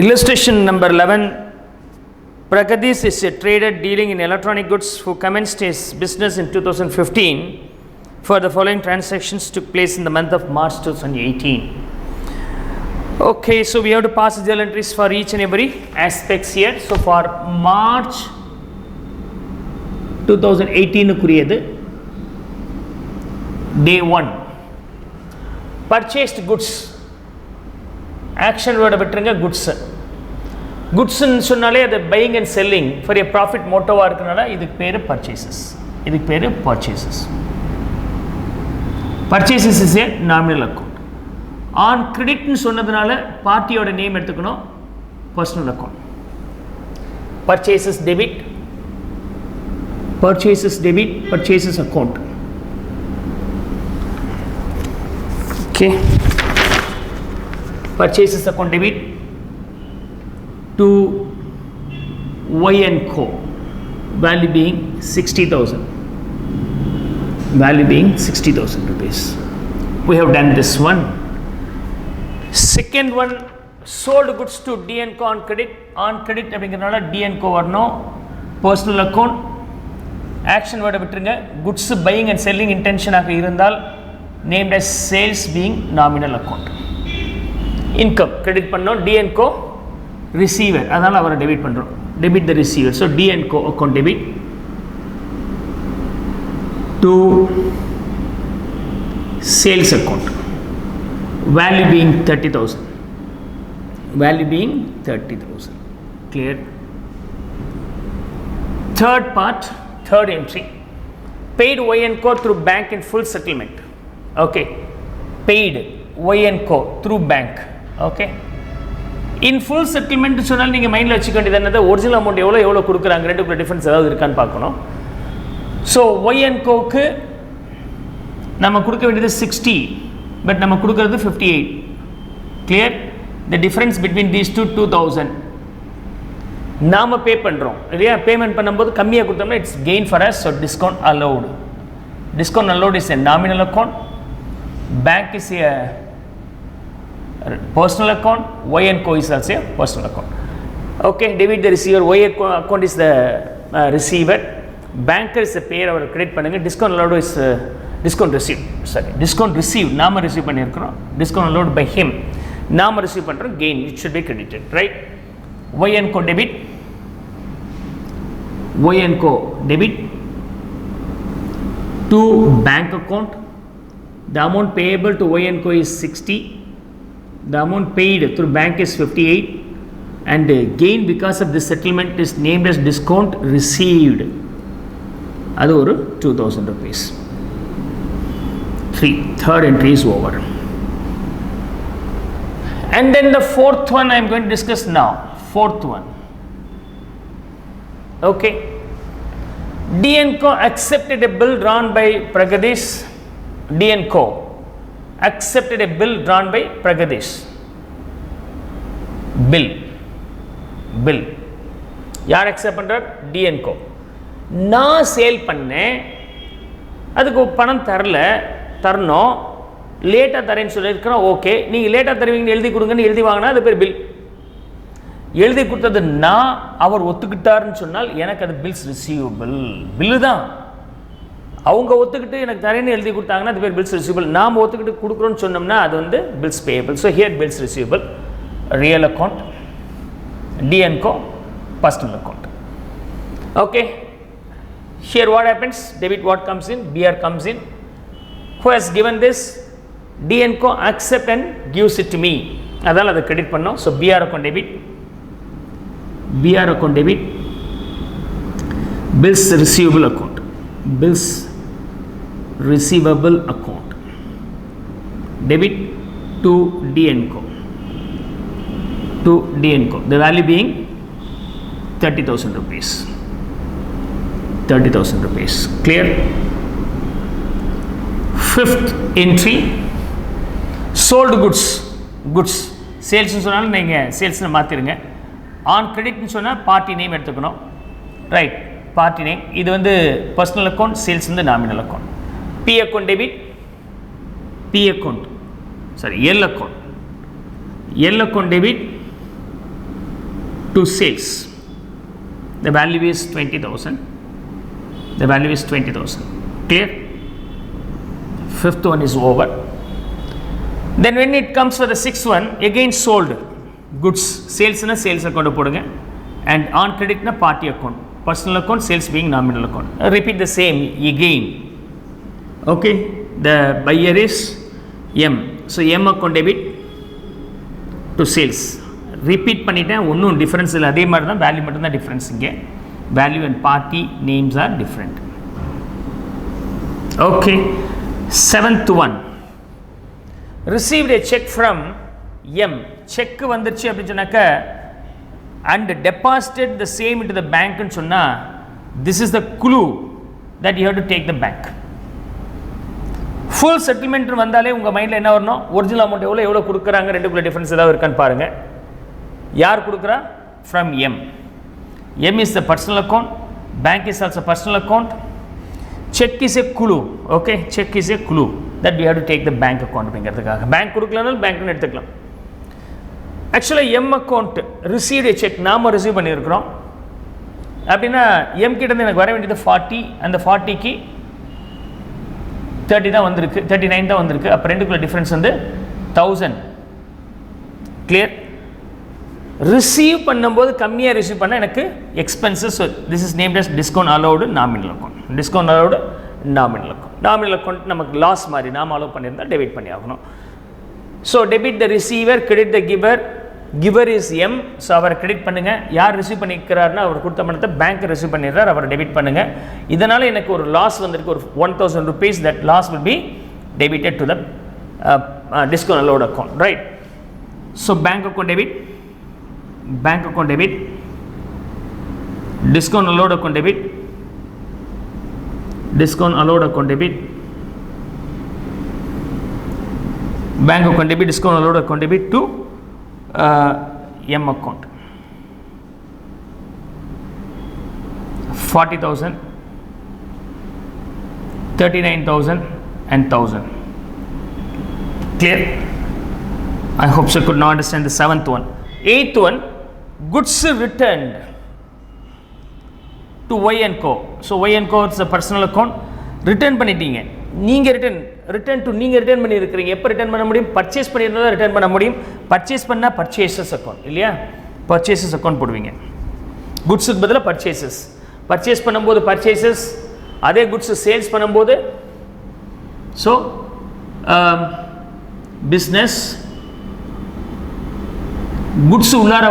Illustration number 11. Pragadis is a trader dealing in electronic goods who commenced his business in 2015. For the following transactions took place in the month of March 2018. Okay, so we have to pass journal entries for each and every aspects here. So for March 2018 குறியது day 1 purchased goods. Action word விட்டுருங்க goods. Goods ன்னு சொன்னாலே அது buying and selling for a profit மோட்டோவா இருக்கனால இதுக்கு பேரு purchases. இதுக்கு பேரு purchases. Purchases is a nominal account. On credit ன்னு சொன்னதுனால பார்ட்டியோட நேம் எடுத்துக்கணும், personal account. Purchases debit, purchases debit, purchases account. Okay. Purchases account debit to Y and Co. Value being 60,000. Value being 60,000 rupees. We have done this one. Second one, sold goods to D and Co on credit. On credit அப்படிங்கிறனால D and Co வரணும். Personal account. Action word விட்டுருங்க. Goods buying and selling intention ஆக இருந்தால் named as sales being nominal account. Income credit பண்ணோம். D and Co receiver, அதனால அவரை debit பண்றோம். Debit the receiver. So D and Co account debit to sales account. Value being 30,000. Value being 30,000. Clear? Third part, third entry. Paid Y and Co through bank in full settlement. Okay. Paid Y and Co through bank. Okay. In full settlement சொன்னால் நீங்கள் மைண்டில் வச்சுக்க வேண்டியது என்னது, original amount எவ்வளோ கொடுக்குறாங்க, ரெண்டுக்குள்ள difference ஏதாவது இருக்கான்னு பார்க்கணும். ஸோ ஒய் அண்ட் கோக்கு நம்ம கொடுக்க வேண்டியது 60, பட் நம்ம கொடுக்கறது 58. Clear? The difference between these 2000 நாம் பே பண்ணுறோம் இல்லையா? பேமெண்ட் பண்ணும்போது கம்மியாக கொடுத்தோம்னா it's gain for us. So discount allowed. Discount allowed is a nominal account. Bank is a personal account. Y and Co is also a personal account. Okay, debit the receiver. Y account is the receiver. Banker is the payer. Our credit பண்ணுங்க. Discount allowed is discount received. Sorry, discount received. நாம receive பண்ணியிருக்கிறோம். Discount allowed by him. நாம receive பண்ணுறோம். Gain it should be credited, right? Y and Co debit. Y and Co debit to bank account. The amount payable to Y and Co is 60. The amount paid through bank is 58, and gain because of this settlement is named as discount received. That is 2,000 rupees. Third entry is over. And then the fourth one I am going to discuss now. Fourth one. Okay. D and Co accepted a bill drawn by Pragadis. D and Co accepted a bill drawn by Pragadis. Bill யார் accept பண்றார்? D and Co. நான் sale பண்ணேன், அதுக்கு பணம் தரணும், லேட்டாக தரேன்னு சொல்லியிருக்கிறோம். ஓகே, நீங்கள் லேட்டாக தருவீங்கன்னு எழுதி கொடுங்கன்னு எழுதி வாங்கினா அது பேர் பில். எழுதி கொடுத்தது நான், அவர் ஒத்துக்கிட்டாருன்னு சொன்னால் எனக்கு அது பில்ஸ் ரிசீவபிள். பில்லு தான். அவங்க ஒத்துக்கிட்டு எனக்கு தரேன்னு எழுதி கொடுத்தாங்கன்னா அது பேர் பில்ஸ் ரிசீவபிள். நாம் ஒத்துக்கிட்டு கொடுக்குறோன்னு சொன்னோம்னா அது வந்து bills payable. So here bills receivable, real account. D and Co personal account. Okay, here what happens? Debit what comes in, BR comes in. Who has given this? D and Co accept and gives it to me. அதனால் அதை credit பண்ணோம். So BR account debit, BR account debit, bills receivable account, bills receivable account debit to D and Co, to D and Co. The value being 30,000 rupees. 30,000 rupees. Clear? Fifth entry, sold goods. Goods சேல்ஸ்னு சொன்னாலும் நீங்கள் சேல்ஸ்னு மாற்றிடுங்க. On கிரெடிட்னு சொன்னால் party name எடுத்துக்கணும். Right, party name. இது வந்து personal account, sales வந்து nominal account. P account debit, P account, sorry, L account debit to sales. The value is 20,000. The value is 20,000. Clear? Fifth one is over. Then when it comes for the sixth one, again sold goods. Sales na sales account podunga, and on credit na party account. Personal account, sales being nominal account. Repeat the same again. Okay, the buyer is M. So M account debit to sales. Repeat பண்ணிட்டேன், ஒன்றும் difference இல்லை, அதே மாதிரி தான் value மட்டும்தான் difference. இங்கே value and party names are different. Okay, seventh one, received a cheque from M. Cheque வந்துருச்சு அப்படின்னு சொன்னாக்க அண்ட் டெபாசிட்டட் த சேம் இன்டு த பேங்க்னு சொன்னால் this is the clue that you have to take the bank. Full settlement வந்தாலே உங்கள் மைண்டில் என்ன வரணும், ஒரிஜினல் அமௌண்ட் எவ்வளோ கொடுக்குறாங்க, ரெண்டுக்குள்ள டிஃப்ரென்ஸ் ஏதாவது இருக்கான்னு பாருங்கள். யார் கொடுக்குறா? From M. M is the personal account, bank is also personal account, cheque is a clue. Okay, cheque is a clue that we have to take the bank account அப்படிங்கிறதுக்காக. Bank கொடுக்கலனாலும் பேங்க்னு எடுத்துக்கலாம். ஆக்சுவலாக M account received a cheque நாம் receive பண்ணியிருக்கிறோம் அப்படின்னா M கிட்டேருந்து எனக்கு வர வேண்டியது 40, அந்த 40க்கு 30 தான் வந்திருக்கு, 39 தான் வந்திருக்கு. அப்போ ரெண்டுக்குள்ள டிஃப்ரென்ஸ் வந்து 1000. கிளியர்? ரிசீவ் பண்ணும்போது கம்மியாக ரிசீவ் பண்ணால் எனக்கு expenses. This is named as discount allowed nominal account. Discount allowed nominal account. Nominal account நமக்கு லாஸ் மாதிரி நாம் அலோவ் பண்ணியிருந்தால் டெபிட் பண்ணி ஆகணும். So debit the receiver, credit the giver. Giver is M. So அவரை கிரெடிட் பண்ணுங்கள். யார் ரிசீவ் பண்ணிக்கிறாருன்னா அவர் கொடுத்த பணத்தை பேங்க் ரிசீவ் பண்ணிடுறார், அவரை டெபிட் பண்ணுங்கள். இதனால் எனக்கு ஒரு லாஸ் வந்திருக்கு, ஒரு 1000 rupees. That loss will be debited to the discount allowed account. Right? So bank account debit, bank account debit, discount allowed account debit, discount allowed account debit, bank account debit, discount allowed account debit to M account. 40,000, 39,000 and 1,000. Clear? I hope so. Could not understand the seventh one. Eighth one, goods returned to Y and Co. So Y and Co is a personal account. Return பண்ணிட்டீங்க. நீங்கள் return to நீங்கள் return பண்ணியிருக்கிறீங்க. எப்போ return பண்ண முடியும்? Purchase பண்ணியிருந்தா return பண்ண முடியும். பர்ச்சேஸ் பண்ணால் பர்ச்சேசஸ் அக்கௌண்ட் இல்லையா? பர்ச்சேசஸ் அக்கௌண்ட் போடுவீங்க. குட்ஸுக்கு பதிலாக பர்ச்சேசஸ். பர்ச்சேஸ் பண்ணும்போது பர்ச்சேசஸ், அதே குட்ஸு சேல்ஸ் பண்ணும்போது ஸோ பிஸ்னஸ். குட்ஸ் உள்ளார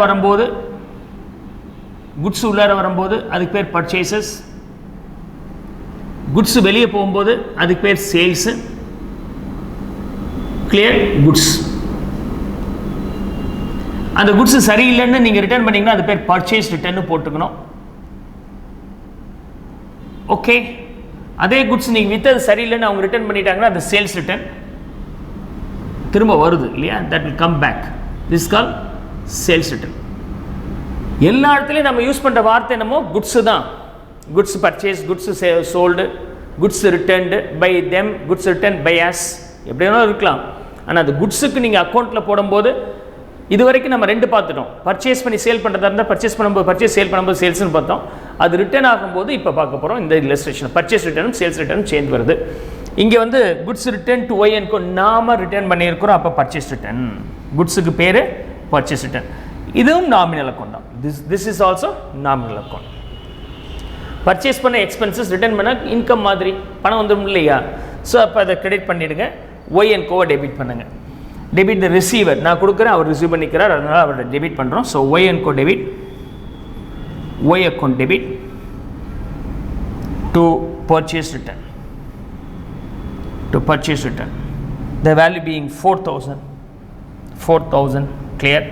வரும்போது அதுக்கு பேர் பர்ச்சேசஸ். குட்ஸ் வெளியே போகும்போது அதுக்கு பேர் சேல்ஸ். கிளியர்? குட்ஸ். அந்த குட்ஸ் சரியில்லைன்னு நீங்கள் ரிட்டர்ன் பண்ணீங்கன்னா அது பேர் பர்ச்சேஸ் ரிட்டர்ன் போட்டுக்கணும். ஓகே, அதே குட்ஸ் நீங்கள் வித்தது சரியில்லைன்னு அவங்க ரிட்டர்ன் பண்ணிட்டாங்கன்னா அது சேல்ஸ் ரிட்டர்ன் திரும்ப வருது இல்லையா? That will come back. This call sales return. எல்லா இடத்துலையும் நம்ம யூஸ் பண்ணுற வார்த்தை என்னமோ குட்ஸு தான். Goods purchase, goods sold, goods returned by them, goods return by us, எப்படி வேணாலும் இருக்கலாம். ஆனால் அந்த குட்ஸுக்கு நீங்கள் அக்கௌண்ட்டில் போடும்போது இது வரைக்கும் நம்ம ரெண்டு பார்த்துட்டோம். பர்ச்சேஸ் பண்ணி சேல் பண்ணுறதா இருந்தால் பர்ச்சேஸ் பண்ணும்போது பர்ச்சேஸ், சேல் பண்ணும்போது சேல்ஸ்னு பார்த்தோம். அது ரிட்டர்ன் ஆகும்போது இப்போ பார்க்க போகிறோம் இந்த இல்லஸ்ட்ரேஷன். பர்ச்சேஸ் ரிட்டர்னும் சேல்ஸ் ரிட்டர்னும் சேஞ்ச் வருது. இங்கே வந்து goods return to Y and co நாம ரிட்டர்ன் பண்ணியிருக்கிறோம். அப்போ பர்ச்சேஸ் ரிட்டர்ன். குட்ஸுக்கு பேர் பர்ச்சேஸ் ரிட்டர்ன். இதுவும் நாமினல் அக்கௌண்ட் தான். This is also nominal account. Purchase பண்ண எக்ஸ்பென்சஸ் ரிட்டர்ன் பண்ண இன்கம் மாதிரி பணம் வந்துடும் இல்லையா? ஸோ அப்போ அதை கிரெடிட் பண்ணிவிடுங்க. ஒய் அண்ட் கோவை டெபிட் பண்ணுங்கள். Debit the receiver. நான் கொடுக்குறேன், அவர் ரிசீவ் பண்ணிக்கிறார், அதனால் அவரை டெபிட் பண்ணுறோம். So Y and Co debit, Y account debit to purchase return, to purchase return. The value being 4,000. Clear?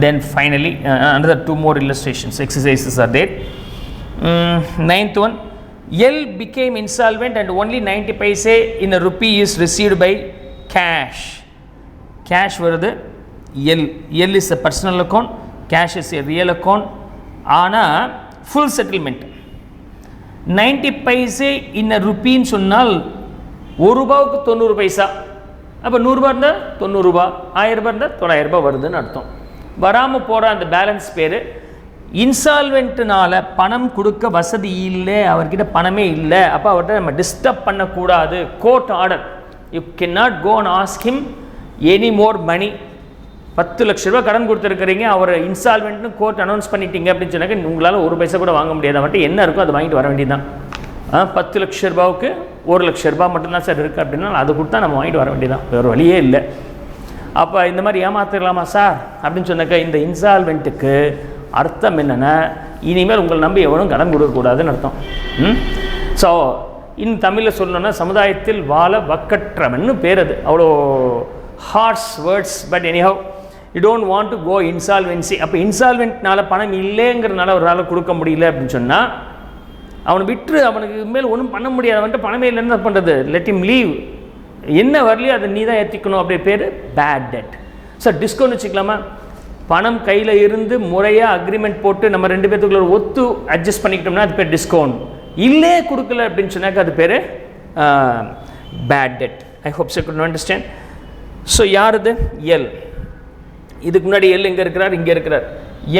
Then finally another two more illustrations, exercises are there. Ninth one, L became insolvent and only 90 paise in a rupee is received by cash. Cash வருது. L is a personal account, cash is a real account. ஆனால் full settlement 90 paise in a rupee ன்னு சொன்னால் ஒரு ரூபாவுக்கு 90 பைசா. அப்போ 100 ரூபா இருந்தால் 90 ரூபா, 1000 ரூபா இருந்தால் 900 ரூபா வருதுன்னு அர்த்தம். வராமல் போகிற அந்த பேலன்ஸ் பேர். இன்சால்வெண்ட்னால பணம் கொடுக்க வசதி இல்லை, அவர்கிட்ட பணமே இல்லை, அப்போ அவர்கிட்ட நம்ம டிஸ்டர்ப் பண்ணக்கூடாது. Court order, you can not go and ask him any more money. 10 லட்ச ரூபா கடன் கொடுத்துருக்கிறீங்க, அவர் இன்சால்வெண்ட்னு கோர்ட் அனௌன்ஸ் பண்ணிட்டீங்க அப்படின்னு சொன்னாக்க உங்களால் ஒரு பைசா கூட வாங்க முடியாது. அவர்கிட்ட என்ன இருக்கோ அதை வாங்கிட்டு வர வேண்டியதுதான். 10 லட்ச ரூபாவுக்கு 1 லட்ச ரூபா மட்டும்தான் சார் இருக்குது அப்படின்னா அதை கொடுத்தா நம்ம வாங்கிட்டு வர வேண்டியதான், வேறு வழியே இல்லை. அப்போ இந்த மாதிரி ஏமாத்திடலாமா சார் அப்படின்னு சொன்னாக்க இந்த இன்சால்வெண்ட்டுக்கு அர்த்தம் என்னென்னா இனிமேல் உங்களை நம்பி எவனும் கடன் கொடுக்கக்கூடாதுன்னு அர்த்தம். ஸோ இன்னும் தமிழில் சொல்லணுன்னா சமுதாயத்தில் வாழ வக்கற்றவன்னு பேர். அது அவ்வளோ harsh words, but anyhow you don't want to go insolvency. அப்போ இன்சால்வெண்ட்னால பணம் இல்லைங்கிறதுனால அவரால் கொடுக்க முடியல அப்படின்னு சொன்னால் அவனை விட்டு அவனுக்கு மேல் ஒன்றும் பண்ண முடியாது. அவன்கிட்ட பணமே இல்லைன்னு என்ன பண்ணுறது? Let him leave. என்ன வரலையோ அதை நீ தான் ஏற்றிக்கணும். அப்படி பேர் பேட் டெட். சார் டிஸ்கவுண்ட் வச்சுக்கலாமா? பணம் கையில் இருந்து முறையாக அக்ரிமெண்ட் போட்டு நம்ம 2 பேர்த்துக்குள்ள ஒத்து அட்ஜஸ்ட் பண்ணிக்கிட்டோம்னா அது பேர் டிஸ்கவுண்ட். இல்லே கொடுக்கல அப்படின்னு சொன்னாக்க அது பேர் bad debt. I hope you good understand. So யார் இது? எல். இதுக்கு முன்னாடி எல் எங்கே இருக்கிறார்? இங்கே இருக்கிறார்.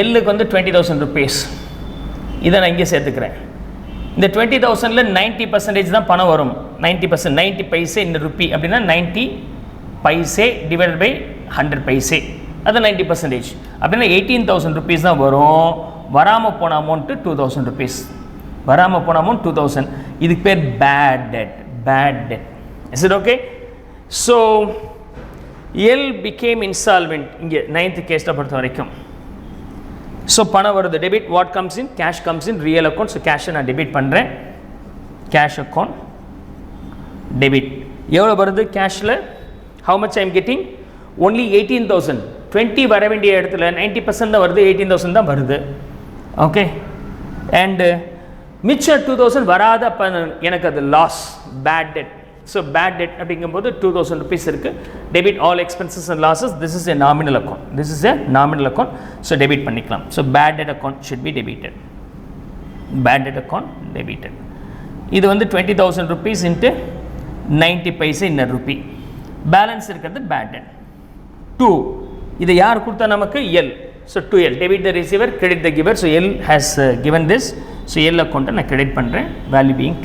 எல்லுக்கு வந்து 20,000 rupees. இதை நான் இங்கே சேர்த்துக்கிறேன். இந்த 20,000ல் 90% தான் பணம் வரும். 90%, 90 பைசே இந்த ருப்பி அப்படின்னா 90 பைசே டிவைட் பை 100 பைசே, அது 90%. அப்படின்னா 18,000 rupees தான் வரும். வராமல் போன அமௌண்ட்டு 2,000 rupees. வராமல் போன அமௌண்ட் 2,000. இதுக்கு பேர் bad debt. Bad debt. Is it okay? So L became insolvent இங்கே 9th கேஸில் பொறுத்த வரைக்கும். ஸோ பணம் வருது. Debit what comes in? Cash comes in real account. So கேஷை நான் டெபிட் பண்ணுறேன். Cash account debit. எவ்வளோ வருது கேஷில்? How much I am getting? Only 18,000. 20 வர வேண்டிய இடத்துல 90% தான் வருது, 18,000 தான் வருது. ஓகே. அண்டு மிச்சம் 2,000 வராத அப்போ எனக்கு அது loss, bad debt. So bad debt அப்படிங்கும்போது 2,000 rupees இருக்குது. Debit all expenses and losses. This is a nominal account. This is a nominal account. So debit பண்ணிக்கலாம். So bad debt account should be debited. Bad debt account debited. இது வந்து 20,000 rupees into 90 paise இன்னர் rupee. Balance இருக்கிறது bad debt 2. இதை யார் கொடுத்தா நமக்கு? L. So 2L. Debit the receiver, credit the giver. So L has given this. So L அக்கௌண்ட்டை நான் கிரெடிட் பண்ணுறேன். Value being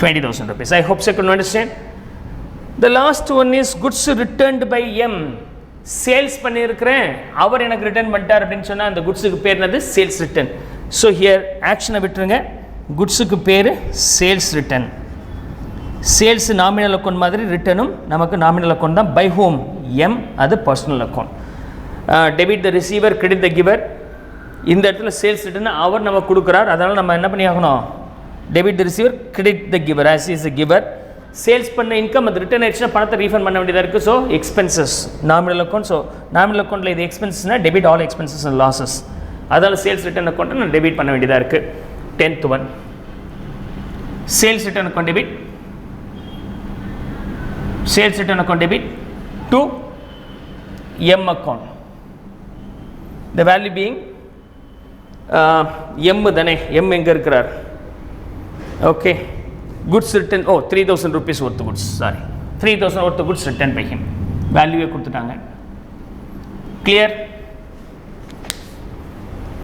20,000 rupees. I hope you can understand. The last one is goods returned by M. Sales பண்ணியிருக்கிறேன், அவர் எனக்கு return பண்ணிட்டார் அப்படின்னு சொன்னால் அந்த குட்ஸுக்கு பேர் என்னது? Sales return. ஸோ ஹியர் ஆக்ஷனை விட்டுருங்க. குட்ஸுக்கு பேர் sales return. Sales nominal account மாதிரி ரிட்டர்னும் நமக்கு நாமினல் அக்கௌண்ட் தான். By whom? எம். அது personal account. Debit the receiver, credit the giver. இந்த இடத்துல சேல்ஸ் ரிட்டர்ன் அவர் நம்ம கொடுக்குறார். அதனால் நம்ம என்ன பண்ணி ஆகணும்? Debit the receiver, credit the giver as is a giver. Sales பண்ண இன்கம் அது ரிட்டர்ன் ஆயிடுச்சுன்னா பணத்தை ரீஃபண்ட் பண்ண வேண்டியதாக இருக்குது. So expenses nominal account. So nominal அக்கௌண்ட்டில் இது எக்ஸ்பென்சஸ்னா debit all expenses and losses. அதால் சேல்ஸ் ரிட்டர்ன் அக்கௌண்ட்டை நான் டெபிட் பண்ண வேண்டியதாக இருக்குது. 10th one. Sales return account debit. Sales return account debit to M account. The value being M தானே? M எங்கே இருக்கிறார்? Okay. Goods return 3,000 rupees worth goods. Sorry, 3,000 worth goods returned by him. வேல்யூவே கொடுத்துட்டாங்க. Clear?